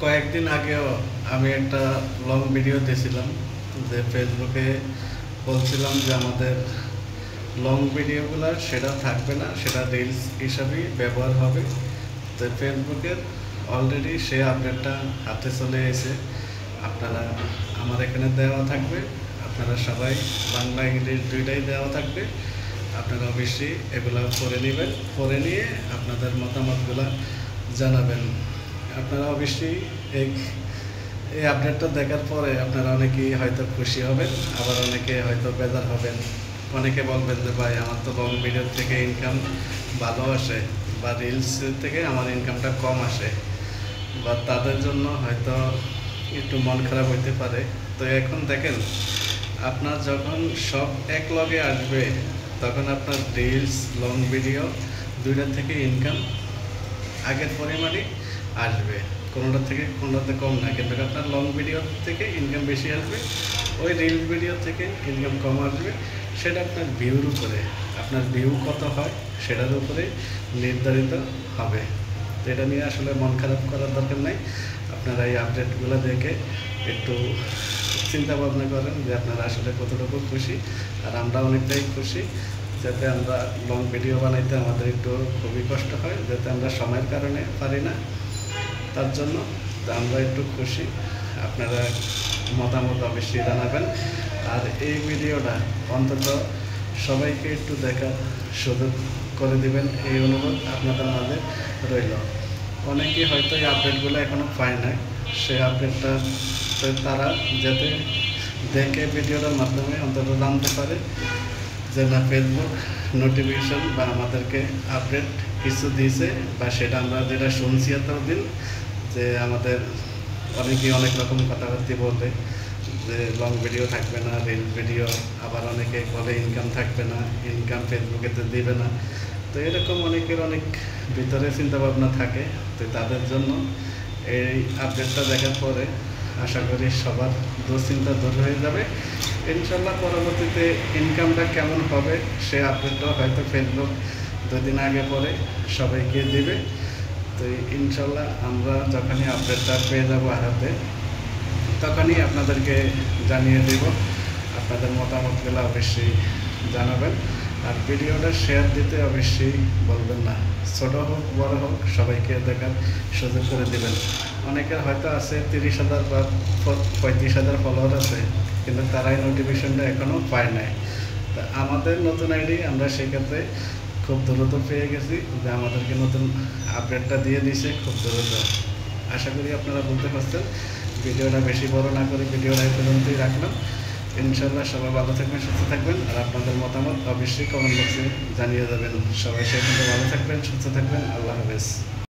কয়েকদিন আগেও আমি একটা লং ভিডিও দিয়েছিলাম যে ফেসবুকে বলছিলাম যে আমাদের লং ভিডিওগুলো সেটা থাকবে না, সেটা রিলস হিসাবেই ব্যবহার হবে। তো ফেসবুকের অলরেডি সে আপডেটটা হাতে চলে এসে আপনারা আমার এখানে দেওয়া থাকবে, আপনারা সবাই বাংলা ইংলিশ দুইটাই দেওয়া থাকবে। আপনারা অবশ্যই এগুলো পড়ে নেবেন, পড়ে নিয়ে আপনাদের মতামতগুলো জানাবেন। আপনারা অবশ্যই এই আপডেটটা দেখার পরে আপনারা অনেকেই হয়তো খুশি হবেন, আবার অনেকে হয়তো বেজার হবেন। অনেকে বলবেন যে ভাই আমার তো লং ভিডিও থেকে ইনকাম ভালো আসে, বা রিলস থেকে আমার ইনকামটা কম আসে, বা তাদের জন্য হয়তো একটু মন খারাপ হইতে পারে। তো এখন দেখেন, আপনার যখন সব এক লগে আসবে তখন আপনার রিলস লং ভিডিও দুইটার থেকে ইনকাম আগের পরিমাণই আসবে, কোনোটাতে কম না। কিন্তু আপনার লং ভিডিও থেকে ইনকাম বেশি আসবে, ওই রিলস ভিডিও থেকে ইনকাম কম আসবে। সেটা আপনার ভিউর উপরে, আপনার ভিউ কত হয় সেটার উপরে নির্ধারিত হবে। তো এটা নিয়ে আসলে মন খারাপ করার দরকার নাই। আপনারা এই আপডেটগুলো দেখে একটু চিন্তা ভাবনা করেন যে আপনারা আসলে কতটুকু খুশি। আর আমরা অনেকটাই খুশি, যাতে আমরা লং ভিডিও বানাইতে আমাদের একটু খুবই কষ্ট হয়, যাতে আমরা সময়ের কারণে পারি না, তার জন্য আমরা একটু খুশি। আপনারা মতামত অবশ্যই জানাবেন। আর এই ভিডিওটা অন্তত সবাইকে একটু দেখার সুযোগ করে দিবেন, এই অনুরোধ আপনাদের মাঝে রইল। অনেকেই হয়তো এই আপডেটগুলো এখনও পায় না, সেই আপডেটটা তারা যাতে দেখে ভিডিওটার মাধ্যমে অন্তত জানতে পারে যে না, ফেসবুক নোটিফিকেশন বা আমাদেরকে আপডেট কিছু দিয়েছে, বা সেটা আমরা যেটা শুনছি এতদিন যে আমাদের অনেকেই অনেক রকম কথাবার্তা বলবে যে লং ভিডিও থাকবে না, রিল ভিডিও, আবার অনেকে বলে ইনকাম থাকবে না, ইনকাম ফেসবুকেতে দিবে না। তো এরকম অনেকের অনেক ভিতরে চিন্তাভাবনা থাকে। তো তাদের জন্য এই আপডেটটা দেখার পরে আশা করি সবার দুশ্চিন্তা দূর হয়ে যাবে ইনশাল্লাহ। পরবর্তীতে ইনকামটা কেমন হবে সে আপডেটটাও হয়তো ফেসবুক দুদিন আগে পরে সবাইকে দেবে। তো ইনশাল্লাহ আমরা যখনই আপডেটটা পেয়ে যাবো হাতে, তখনই আপনাদেরকে জানিয়ে দেব। আপনাদের মতামতগুলো অবশ্যই জানাবেন। আর ভিডিওটা শেয়ার দিতে অবশ্যই বলবেন না, ছোটো হোক বড় হোক সবাইকে দেখার সুযোগ করে দেবেন। অনেকের হয়তো আছে 30,000 বা 35,000 ফলোয়ার আছে, কিন্তু তারাই নোটিফিকেশনটা এখনও পায় নাই। তা আমাদের নতুন আইডি আমরা সেক্ষেত্রে খুব দ্রুত পেয়ে গেছি, যে আমাদেরকে নতুন আপডেটটা দিয়ে দিয়েছে খুব দ্রুত। আশা করি আপনারা বুঝতে পারছেন। ভিডিওটা বেশি বড় না করে ভিডিওটা এই পর্যন্তই রাখলাম। ইনশাল্লাহ সবাই ভালো থাকবেন, সুস্থ থাকবেন। আর আপনাদের মতামত অবশ্যই কমেন্ট বক্সে জানিয়ে যাবেন। সবাই সেখানে ভালো থাকবেন, সুস্থ থাকবেন। আল্লাহ হাফেজ।